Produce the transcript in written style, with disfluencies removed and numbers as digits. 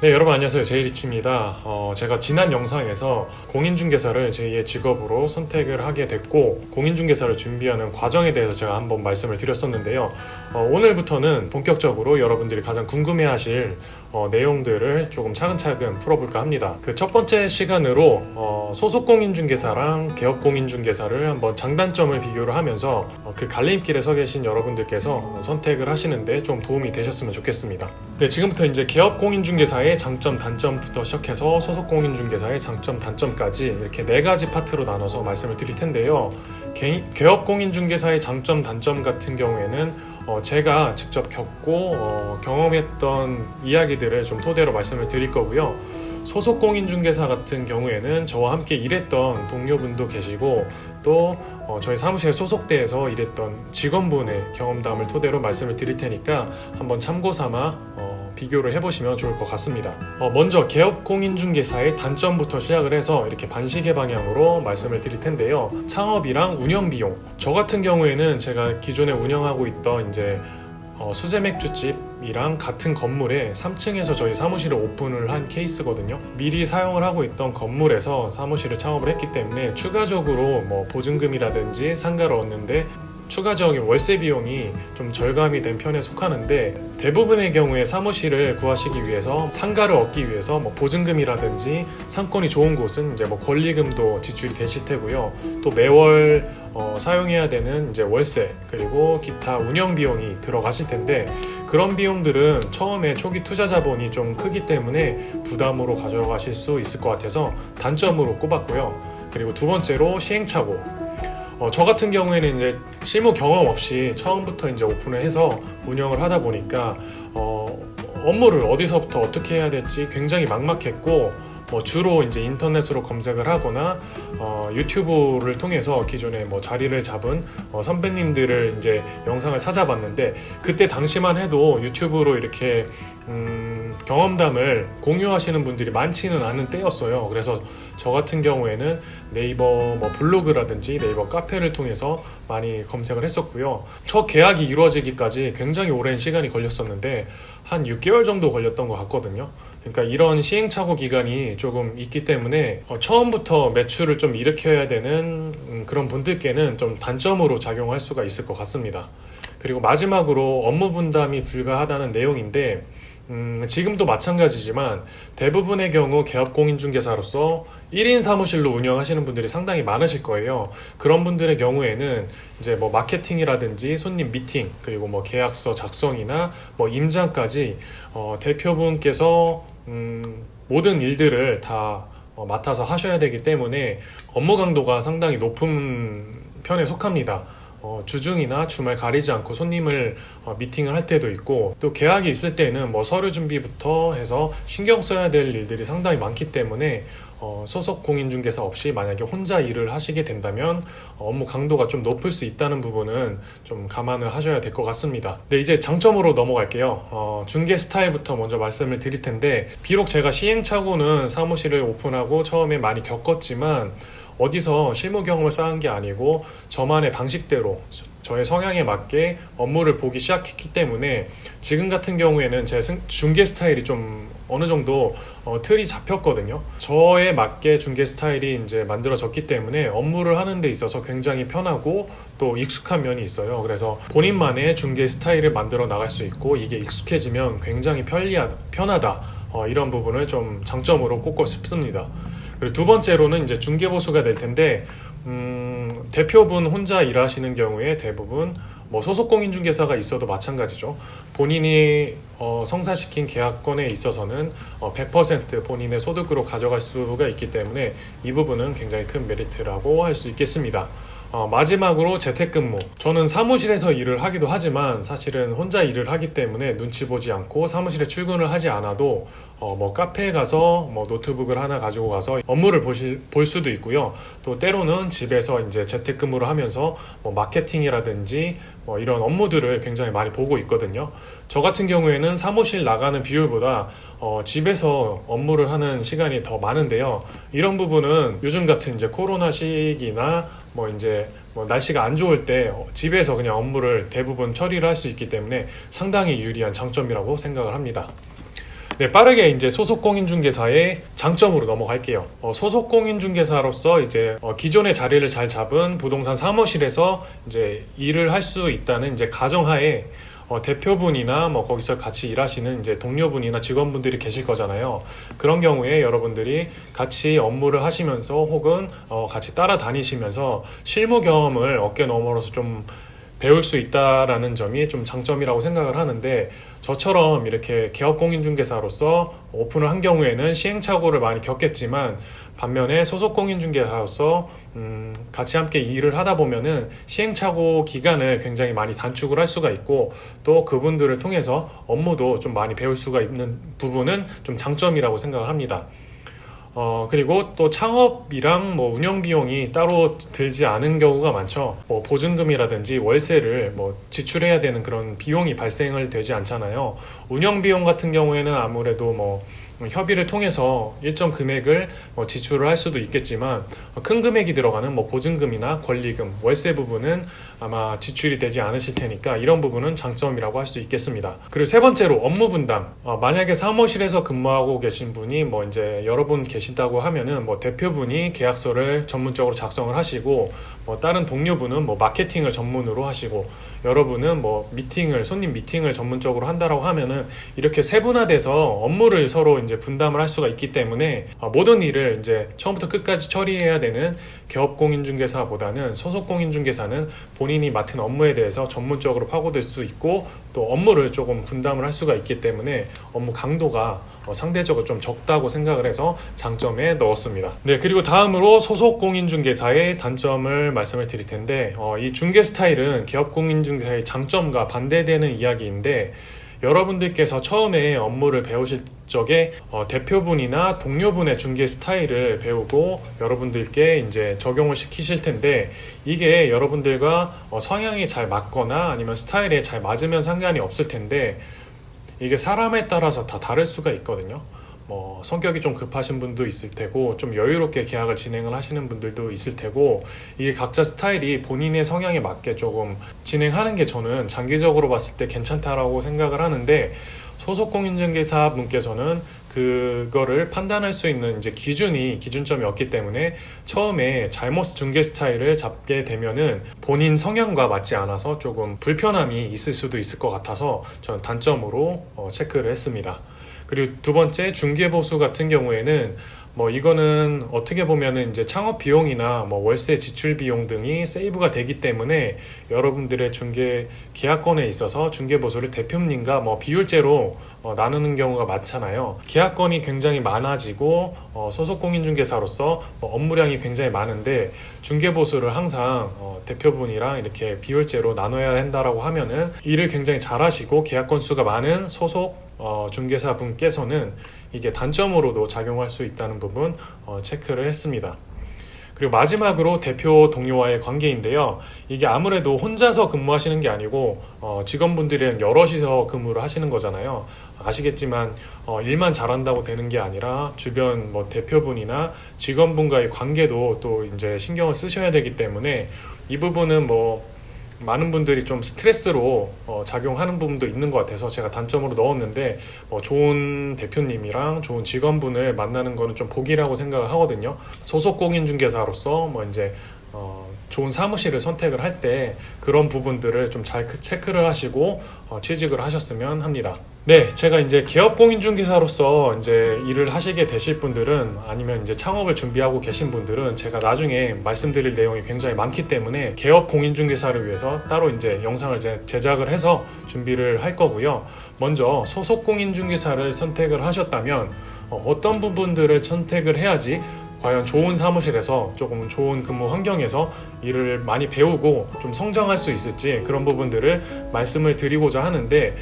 네, 여러분 안녕하세요. 제이리치입니다. 제가 지난 영상에서 공인중개사를 제2의 직업으로 선택을 하게 됐고 공인중개사를 준비하는 과정에 대해서 제가 한번 말씀을 드렸었는데요. 오늘부터는 본격적으로 여러분들이 가장 궁금해하실 내용들을 조금 차근차근 풀어볼까 합니다. 그 첫 번째 시간으로 소속 공인중개사랑 개업 공인중개사를 한번 장단점을 비교를 하면서 그 갈림길에 서 계신 여러분들께서 선택을 하시는데 좀 도움이 되셨으면 좋겠습니다. 네, 지금부터 이제 개업 공인중개사의 장점, 단점부터 시작해서 소속 공인중개사의 장점, 단점까지 이렇게 네 가지 파트로 나눠서 말씀을 드릴 텐데요. 개업 공인중개사의 장점, 단점 같은 경우에는 제가 직접 겪고 경험했던 이야기들을 좀 토대로 말씀을 드릴 거고요. 소속 공인중개사 같은 경우에는 저와 함께 일했던 동료분도 계시고 또 저희 사무실에 소속돼서 일했던 직원분의 경험담을 토대로 말씀을 드릴 테니까 한번 참고 삼아 비교를 해보시면 좋을 것 같습니다. 먼저 개업 공인중개사의 단점부터 시작을 해서 이렇게 반시계 방향으로 말씀을 드릴 텐데요. 창업이랑 운영 비용. 저 같은 경우에는 제가 기존에 운영하고 있던 이제 수제 맥주집이랑 같은 건물에 3층에서 저희 사무실을 오픈을 한 케이스거든요. 미리 사용을 하고 있던 건물에서 사무실을 창업을 했기 때문에 추가적으로 뭐 보증금이라든지 상가를 얻는데 추가적인 월세 비용이 좀 절감이 된 편에 속하는데 대부분의 경우에 사무실을 구하시기 위해서 상가를 얻기 위해서 뭐 보증금이라든지 상권이 좋은 곳은 이제 뭐 권리금도 지출이 되실 테고요. 또 매월 사용해야 되는 이제 월세 그리고 기타 운영 비용이 들어가실 텐데 그런 비용들은 처음에 초기 투자 자본이 좀 크기 때문에 부담으로 가져가실 수 있을 것 같아서 단점으로 꼽았고요. 그리고 두 번째로 시행착오. 저 같은 경우에는 이제 실무 경험 없이 처음부터 이제 오픈을 해서 운영을 하다 보니까 업무를 어디서부터 어떻게 해야 될지 굉장히 막막했고 주로 이제 인터넷으로 검색을 하거나 유튜브를 통해서 기존에 자리를 잡은 선배님들을 이제 영상을 찾아봤는데 그때 당시만 해도 유튜브로 이렇게 경험담을 공유하시는 분들이 많지는 않은 때였어요. 그래서 저 같은 경우에는 네이버 블로그라든지 네이버 카페를 통해서 많이 검색을 했었고요. 첫 계약이 이루어지기까지 굉장히 오랜 시간이 걸렸었는데 한 6개월 정도 걸렸던 것 같거든요. 그러니까 이런 시행착오 기간이 조금 있기 때문에 처음부터 매출을 좀 일으켜야 되는 그런 분들께는 좀 단점으로 작용할 수가 있을 것 같습니다. 그리고 마지막으로 업무 분담이 불가하다는 내용인데 지금도 마찬가지지만 대부분의 경우 개업 공인중개사로서 1인 사무실로 운영하시는 분들이 상당히 많으실 거예요. 그런 분들의 경우에는 이제 마케팅이라든지 손님 미팅 그리고 계약서 작성이나 임장까지 대표분께서 모든 일들을 다 맡아서 하셔야 되기 때문에 업무 강도가 상당히 높은 편에 속합니다. 주중이나 주말 가리지 않고 손님을 미팅을 할 때도 있고 또 계약이 있을 때는 서류 준비부터 해서 신경 써야 될 일들이 상당히 많기 때문에 소속 공인중개사 없이 만약에 혼자 일을 하시게 된다면 업무 강도가 좀 높을 수 있다는 부분은 좀 감안을 하셔야 될 것 같습니다. 네, 이제 장점으로 넘어갈게요. 중개 스타일부터 먼저 말씀을 드릴 텐데 비록 제가 시행착오는 사무실을 오픈하고 처음에 많이 겪었지만 어디서 실무 경험을 쌓은 게 아니고 저만의 방식대로 저의 성향에 맞게 업무를 보기 시작했기 때문에 지금 같은 경우에는 제 중개 스타일이 좀 어느 정도 틀이 잡혔거든요. 저에 맞게 중개 스타일이 이제 만들어졌기 때문에 업무를 하는 데 있어서 굉장히 편하고 또 익숙한 면이 있어요. 그래서 본인만의 중개 스타일을 만들어 나갈 수 있고 이게 익숙해지면 굉장히 편하다. 이런 부분을 좀 장점으로 꼽고 싶습니다. 그리고 두 번째로는 이제 중개보수가 될 텐데 대표분 혼자 일하시는 경우에 대부분 소속 공인중개사가 있어도 마찬가지죠. 본인이 성사시킨 계약건에 있어서는 100% 본인의 소득으로 가져갈 수가 있기 때문에 이 부분은 굉장히 큰 메리트라고 할 수 있겠습니다. 마지막으로 재택근무. 저는 사무실에서 일을 하기도 하지만 사실은 혼자 일을 하기 때문에 눈치 보지 않고 사무실에 출근을 하지 않아도 카페에 가서 노트북을 하나 가지고 가서 업무를 볼 수도 있고요. 또 때로는 집에서 이제 재택근무를 하면서 마케팅이라든지 이런 업무들을 굉장히 많이 보고 있거든요. 저 같은 경우에는 사무실 나가는 비율보다 집에서 업무를 하는 시간이 더 많은데요. 이런 부분은 요즘 같은 이제 코로나 시기나 날씨가 안 좋을 때 집에서 그냥 업무를 대부분 처리를 할 수 있기 때문에 상당히 유리한 장점이라고 생각을 합니다. 네, 빠르게 이제 소속 공인중개사의 장점으로 넘어갈게요. 소속 공인중개사로서 이제 기존의 자리를 잘 잡은 부동산 사무실에서 이제 일을 할 수 있다는 이제 가정하에 대표분이나 뭐 거기서 같이 일하시는 이제 동료분이나 직원분들이 계실 거잖아요. 그런 경우에 여러분들이 같이 업무를 하시면서 혹은 같이 따라다니시면서 실무 경험을 어깨 너머로서 좀 배울 수 있다라는 점이 좀 장점이라고 생각을 하는데, 저처럼 이렇게 개업공인중개사로서 오픈을 한 경우에는 시행착오를 많이 겪겠지만, 반면에 소속공인중개사로서 같이 함께 일을 하다 보면은 시행착오 기간을 굉장히 많이 단축을 할 수가 있고, 또 그분들을 통해서 업무도 좀 많이 배울 수가 있는 부분은 좀 장점이라고 생각을 합니다. 그리고 또 창업이랑 뭐 운영 비용이 따로 들지 않은 경우가 많죠. 뭐 보증금이라든지 월세를 뭐 지출해야 되는 그런 비용이 발생을 되지 않잖아요. 운영 비용 같은 경우에는 아무래도 뭐 협의를 통해서 일정 금액을 지출을 할 수도 있겠지만, 큰 금액이 들어가는 뭐 보증금이나 권리금, 월세 부분은 아마 지출이 되지 않으실 테니까 이런 부분은 장점이라고 할 수 있겠습니다. 그리고 세 번째로 업무 분담. 만약에 사무실에서 근무하고 계신 분이 뭐 이제 여러 분 계신다고 하면은 뭐 대표분이 계약서를 전문적으로 작성을 하시고, 뭐 다른 동료분은 뭐 마케팅을 전문으로 하시고, 여러분은 뭐 손님 미팅을 전문적으로 한다라고 하면은 이렇게 세분화돼서 업무를 서로 이제 분담을 할 수가 있기 때문에 모든 일을 이제 처음부터 끝까지 처리해야 되는 개업공인중개사보다는 소속공인중개사는 본인이 맡은 업무에 대해서 전문적으로 파고들 수 있고, 또 업무를 조금 분담을 할 수가 있기 때문에 업무 강도가 상대적으로 좀 적다고 생각을 해서 장점에 넣었습니다. 네, 그리고 다음으로 소속공인중개사의 단점을 말씀을 드릴 텐데, 이 중개 스타일은 개업공인중개사의 장점과 반대되는 이야기인데, 여러분들께서 처음에 업무를 배우실 적에 대표분이나 동료분의 중개 스타일을 배우고 여러분들께 이제 적용을 시키실 텐데, 이게 여러분들과 성향이 잘 맞거나 아니면 스타일에 잘 맞으면 상관이 없을 텐데, 이게 사람에 따라서 다 다를 수가 있거든요. 뭐 성격이 좀 급하신 분도 있을 테고, 좀 여유롭게 계약을 진행을 하시는 분들도 있을 테고, 이게 각자 스타일이 본인의 성향에 맞게 조금 진행하는 게 저는 장기적으로 봤을 때 괜찮다라고 생각을 하는데, 소속공인중개사 분께서는 그거를 판단할 수 있는 이제 기준점이 없기 때문에 처음에 잘못 중개 스타일을 잡게 되면은 본인 성향과 맞지 않아서 조금 불편함이 있을 수도 있을 것 같아서 저는 단점으로 체크를 했습니다. 그리고 두 번째, 중개보수 같은 경우에는 뭐 이거는 어떻게 보면은 이제 창업 비용이나 뭐 월세 지출 비용 등이 세이브가 되기 때문에 여러분들의 중개 계약건에 있어서 중개보수를 대표님과 뭐 비율제로 나누는 경우가 많잖아요. 계약건이 굉장히 많아지고 소속공인중개사로서 업무량이 굉장히 많은데, 중개보수를 항상 대표분이랑 이렇게 비율제로 나눠야 한다라고 하면은 일을 굉장히 잘하시고 계약건 수가 많은 소속 중개사 분께서는 이게 단점으로도 작용할 수 있다는 부분 체크를 했습니다. 그리고 마지막으로 대표 동료와의 관계인데요. 이게 아무래도 혼자서 근무하시는 게 아니고 직원분들이랑 여럿이서 근무를 하시는 거잖아요. 아시겠지만 일만 잘한다고 되는 게 아니라 주변 뭐 대표분이나 직원분과의 관계도 또 이제 신경을 쓰셔야 되기 때문에, 이 부분은 뭐 많은 분들이 좀 스트레스로 작용하는 부분도 있는 것 같아서 제가 단점으로 넣었는데, 좋은 대표님이랑 좋은 직원분을 만나는 거는 좀 복이라고 생각을 하거든요. 소속 공인중개사로서 뭐 이제 좋은 사무실을 선택을 할 때 그런 부분들을 좀 잘 체크를 하시고 취직을 하셨으면 합니다. 네, 제가 이제 개업공인중개사로서 이제 일을 하시게 되실 분들은, 아니면 이제 창업을 준비하고 계신 분들은 제가 나중에 말씀드릴 내용이 굉장히 많기 때문에 개업공인중개사를 위해서 따로 이제 영상을 제작을 해서 준비를 할 거고요. 먼저 소속공인중개사를 선택을 하셨다면 어떤 부분들을 선택을 해야지 과연 좋은 사무실에서 조금 좋은 근무 환경에서 일을 많이 배우고 좀 성장할 수 있을지, 그런 부분들을 말씀을 드리고자 하는데,